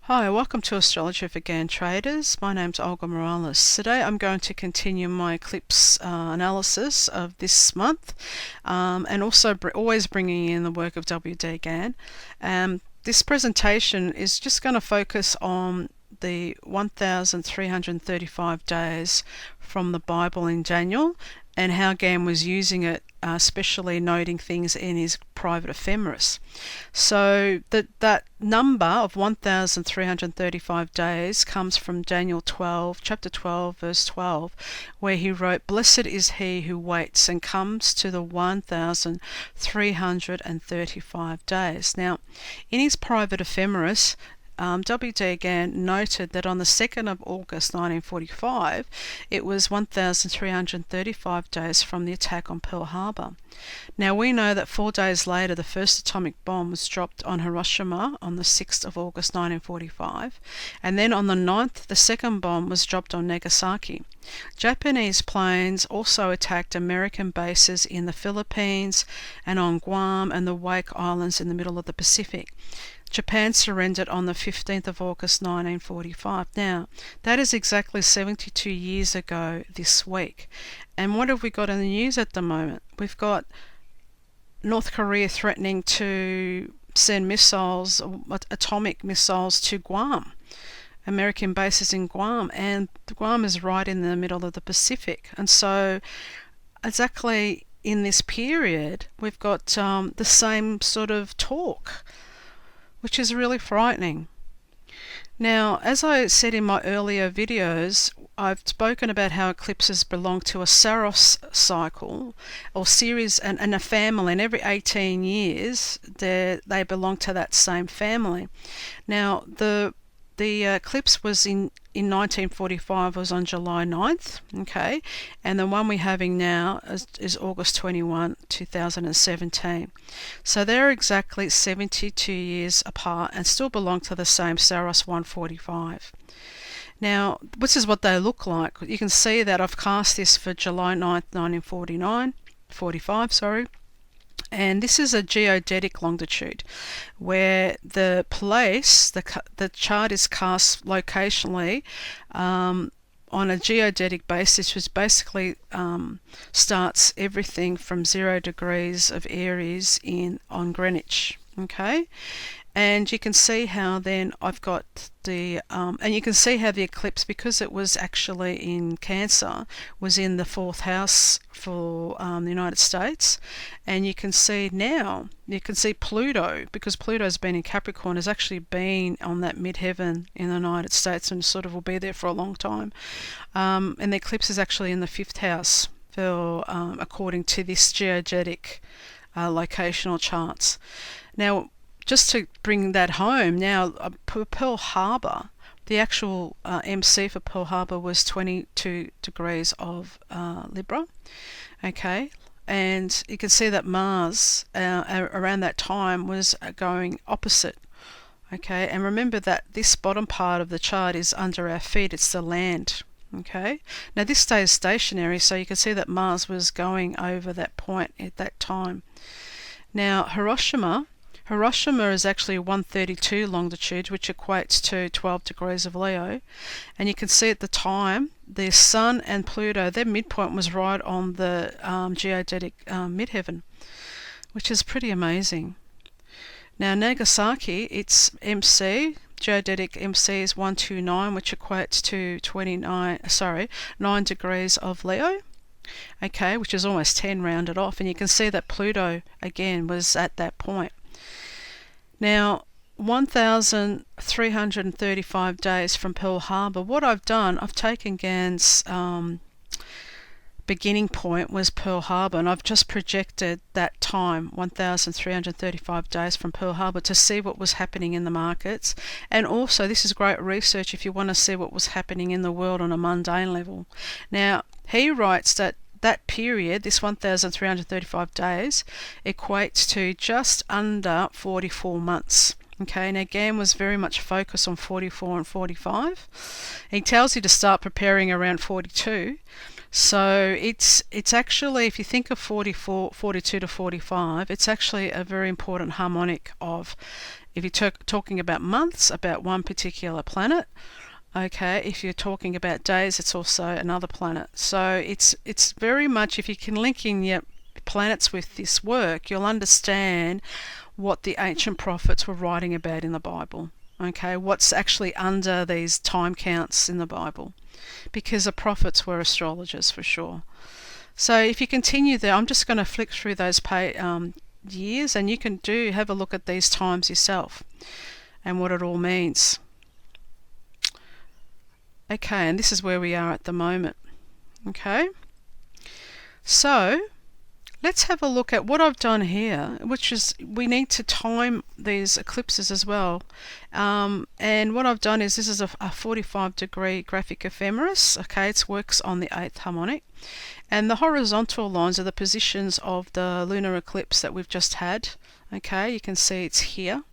Hi, welcome to Astrology for GAN traders. My name's Olga. Today I'm going to continue my eclipse analysis of this month and also always bringing in the work of W.D.Gann. This presentation is just going to focus on the 1,335 days from the Bible in Daniel and how Gann was using it, especially noting things in his private ephemeris. So that number of 1,335 days comes from Daniel 12, chapter 12, verse 12, where he wrote, "Blessed is he who waits and comes to the 1,335 days." Now, in his private ephemeris, W.D.Gann noted that on the 2nd of August 1945, it was 1,335 days from the attack on Pearl Harbour. Now, we know that 4 days later, the first atomic bomb was dropped on Hiroshima on the 6th of August 1945, and then on the 9th, the second bomb was dropped on Nagasaki. Japanese planes also attacked American bases in the Philippines and on Guam and the Wake Islands in the middle of the Pacific. Japan surrendered on the 15th of August 1945. Now, that is exactly 72 years ago this week. And what have we got in the news at the moment? We've got North Korea threatening to send missiles, atomic missiles, to Guam. American bases in Guam, and Guam is right in the middle of the Pacific. And so exactly in this period, we've got the same sort of talk, which is really frightening. Now, as I said in my earlier videos, I've spoken about how eclipses belong to a SAROS cycle or series and a family, and every 18 years they belong to that same family. Now, the eclipse was in 1945, was on July 9th, okay, and the one we're having now is August 21, 2017. So they're exactly 72 years apart and still belong to the same SAROS 145. Now, this is what they look like. You can see that I've cast this for July 9th, 1945, and this is a geodetic longitude where the place, the chart is cast locationally on a geodetic basis, which basically starts everything from 0 degrees of Aries on Greenwich. Okay, and you can see how then I've got the and you can see how the eclipse, because it was actually in Cancer, was in the 4th house for the United States. And you can see now, you can see Pluto, because Pluto's been in Capricorn, has actually been on that midheaven in the United States and sort of will be there for a long time. And the eclipse is actually in the 5th house for according to this geodetic locational charts. Now, just to bring that home, now Pearl Harbour, the actual MC for Pearl Harbour was 22 degrees of Libra, okay, and you can see that Mars around that time was going opposite, okay, and remember that this bottom part of the chart is under our feet, it's the land, okay. Now this stays stationary, so you can see that Mars was going over that point at that time. Now Hiroshima is actually 132 longitude, which equates to 12 degrees of Leo. And you can see at the time, the Sun and Pluto, their midpoint was right on the geodetic midheaven, which is pretty amazing. Now Nagasaki, its MC, geodetic MC is 129, which equates to 9 degrees of Leo. Okay, which is almost 10 rounded off. And you can see that Pluto, again, was at that point. Now, 1,335 days from Pearl Harbour. What I've done, I've taken Gann's beginning point was Pearl Harbour, and I've just projected that time, 1,335 days from Pearl Harbour, to see what was happening in the markets. And also, this is great research if you want to see what was happening in the world on a mundane level. Now, he writes that that period, this 1,335 days, equates to just under 44 months. Okay, now Gann was very much focused on 44 and 45. He tells you to start preparing around 42. So it's actually, if you think of 42 to 45, it's actually a very important harmonic of If you're talking about months, about one particular planet. Okay, if you're talking about days, it's also another planet. So it's very much, if you can link in your planets with this work, you'll understand what the ancient prophets were writing about in the Bible. Okay, what's actually under these time counts in the Bible, because the prophets were astrologers for sure. So if you continue there, I'm just going to flick through those years, and you can have a look at these times yourself and what it all means. Okay, and this is where we are at the moment. Okay, so let's have a look at what I've done here, which is we need to time these eclipses as well. And what I've done is, this is a 45-degree graphic ephemeris. Okay, it works on the 8th harmonic. And the horizontal lines are the positions of the lunar eclipse that we've just had. Okay, you can see it's here.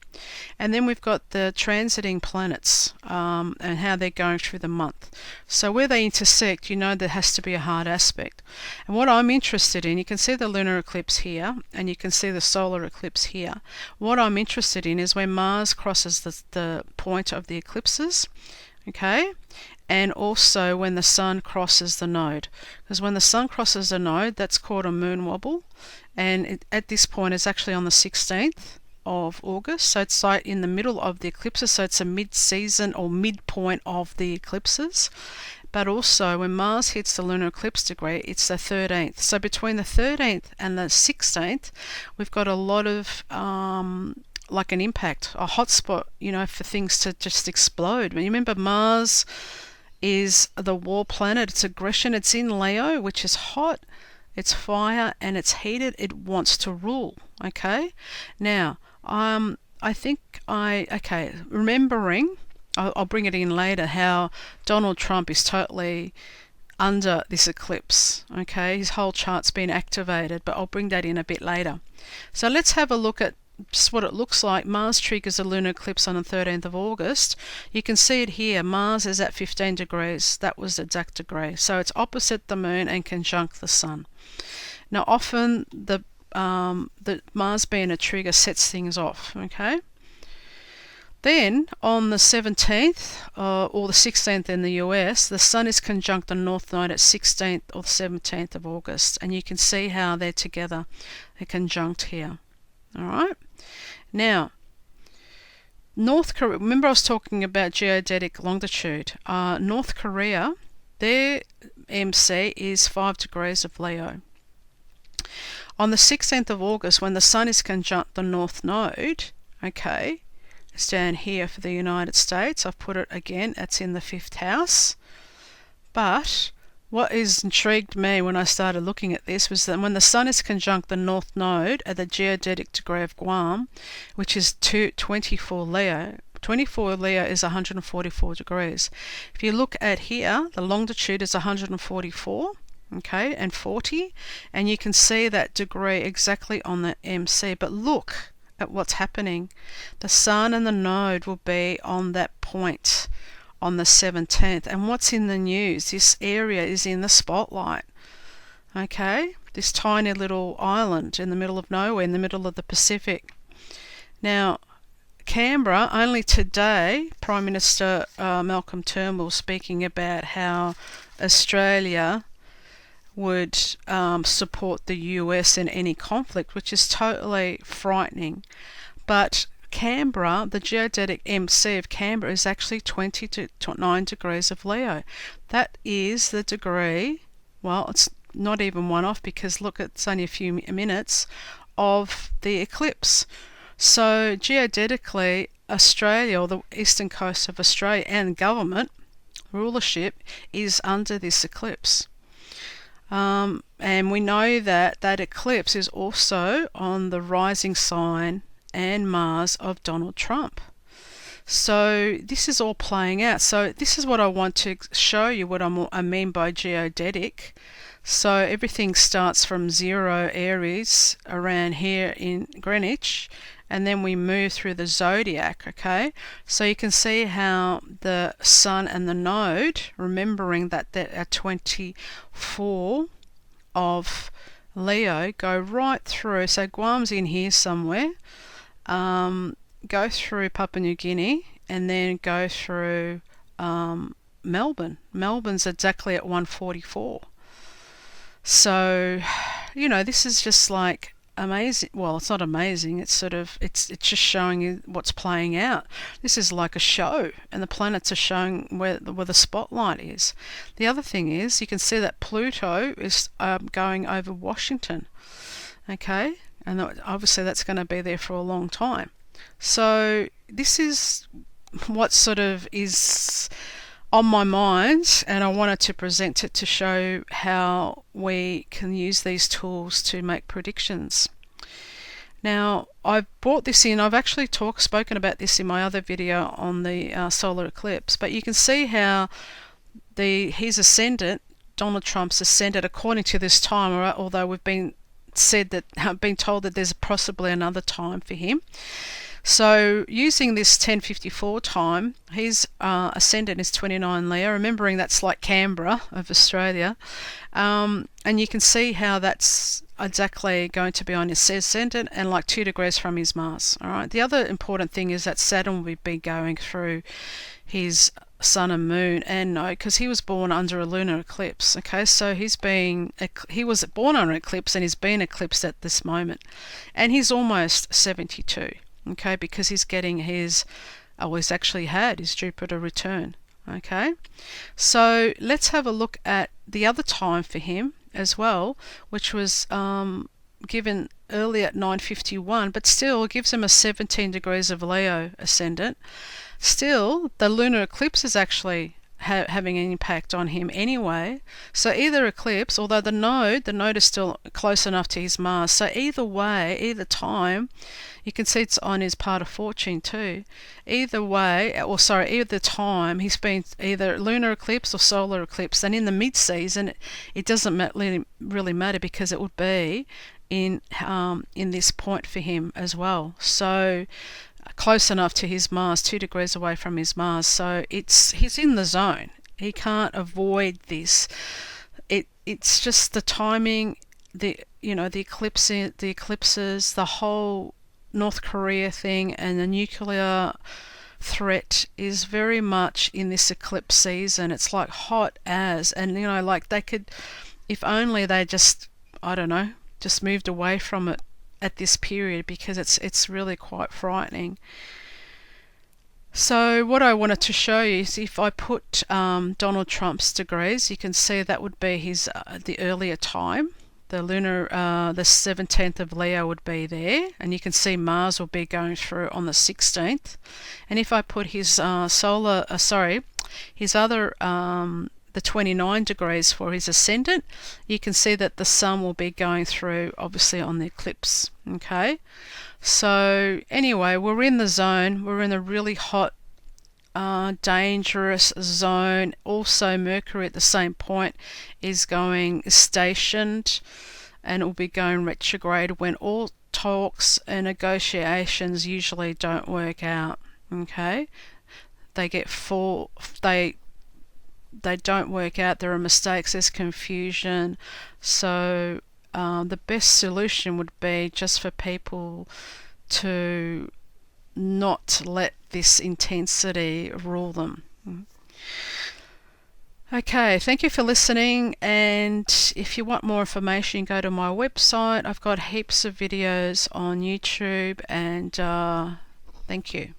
And then we've got the transiting planets and how they're going through the month. So where they intersect, you know there has to be a hard aspect. And what I'm interested in, you can see the lunar eclipse here, and you can see the solar eclipse here. What I'm interested in is when Mars crosses the point of the eclipses, okay, and also when the Sun crosses the node. Because when the Sun crosses the node, that's called a moon wobble, and at this point it's actually on the 16th of August, so it's like in the middle of the eclipses, so it's a mid-season or midpoint of the eclipses. But also when Mars hits the lunar eclipse degree, it's the 13th. So between the 13th and the 16th, we've got a lot of like an impact, a hotspot, you know, for things to just explode. When you remember, Mars is the war planet, it's aggression, it's in Leo, which is hot, it's fire, and it's heated, it wants to rule. Okay, now I think remembering, I'll bring it in later, how Donald Trump is totally under this eclipse. Okay, his whole chart's been activated, but I'll bring that in a bit later. So let's have a look at just what it looks like. Mars triggers a lunar eclipse on the 13th of August. You can see it here. Mars is at 15 degrees. That was the exact degree. So it's opposite the moon and conjunct the sun. Now often the Mars being a trigger sets things off. Okay. Then on the 17th or the 16th in the US, the Sun is conjunct the North Node at 16th or 17th of August, and you can see how they're together. They're conjunct here. All right. Now, North Korea. Remember, I was talking about geodetic longitude. North Korea, their MC is 5 degrees of Leo. On the 16th of August, when the Sun is conjunct the North Node, okay, it's down here for the United States. I've put it again. It's in the 5th house. But what has intrigued me when I started looking at this was that when the Sun is conjunct the North Node at the geodetic degree of Guam, which is 24 Leo, 24 Leo is 144 degrees. If you look at here, the longitude is 144, okay, and 40, and you can see that degree exactly on the MC. But look at what's happening. The Sun and the node will be on that point on the 17th, and what's in the news? This area is in the spotlight. Okay, this tiny little island in the middle of nowhere, in the middle of the Pacific. Now, Canberra, only today, Prime Minister Malcolm Turnbull speaking about how Australia would support the US in any conflict, which is totally frightening. But Canberra, the geodetic MC of Canberra is actually 29 degrees of Leo. That is the degree, well, it's not even one off because look, it's only a few minutes of the eclipse. So geodetically, Australia, or the eastern coast of Australia, and government rulership is under this eclipse. And we know that that eclipse is also on the rising sign and Mars of Donald Trump. So this is all playing out. So this is what I want to show you, what I mean by geodetic. So everything starts from 0 Aries around here in Greenwich, and then we move through the zodiac, okay? So you can see how the Sun and the node, remembering that they're at 24 of Leo, go right through. So Guam's in here somewhere. go through Papua New Guinea and then go through Melbourne. Melbourne's exactly at 144. So, this is just like amazing. Well, it's not amazing. It's sort of it's just showing you what's playing out. This is like a show, and the planets are showing where the spotlight is. The other thing is you can see that Pluto is going over Washington. Okay, and obviously that's going to be there for a long time. So this is what sort of is on my mind, and I wanted to present it to show how we can use these tools to make predictions. Now, I've brought this in. I've actually spoken about this in my other video on the solar eclipse, but you can see how his ascendant, Donald Trump's ascendant, according to this time, although we've been told that there's possibly another time for him. So using this 1054 time, his ascendant is 29 Leo, remembering that's like Canberra of Australia, and you can see how that's exactly going to be on his ascendant and like 2 degrees from his Mars. All right. The other important thing is that Saturn will be going through his Sun and Moon, and because he was born under a lunar eclipse. Okay, so he was born under an eclipse and he's been eclipsed at this moment, and he's almost 72. Okay, because he's getting he's actually had his Jupiter return. Okay, so let's have a look at the other time for him as well, which was given early at 9:51, but still gives him a 17 degrees of Leo ascendant. Still, the lunar eclipse is actually having an impact on him anyway. So either eclipse, although the node is still close enough to his Mars. So either way, either time, you can see it's on his part of fortune too. Either time, he's been either lunar eclipse or solar eclipse. And in the mid-season, it doesn't really matter because it would be in this point for him as well. So close enough to his Mars, 2 degrees away from his Mars. So he's in the zone. He can't avoid this. It's just the timing, the eclipses, the whole North Korea thing, and the nuclear threat is very much in this eclipse season. It's like hot as, and like they could, if only they just moved away from it at this period, because it's really quite frightening. So what I wanted to show you is if I put Donald Trump's degrees, you can see that would be his the earlier time. The lunar, the 17th of Leo would be there, and you can see Mars will be going through on the 16th. And if I put his his other the 29 degrees for his ascendant, you can see that the Sun will be going through obviously on the eclipse. Okay, so anyway, we're in the zone. We're in a really hot, dangerous zone. Also, Mercury at the same point is stationed, and it will be going retrograde when all talks and negotiations usually don't work out. Okay, they don't work out. There are mistakes, there's confusion. So the best solution would be just for people to not let this intensity rule them. Okay, thank you for listening, and if you want more information, go to my website. I've got heaps of videos on YouTube, and thank you.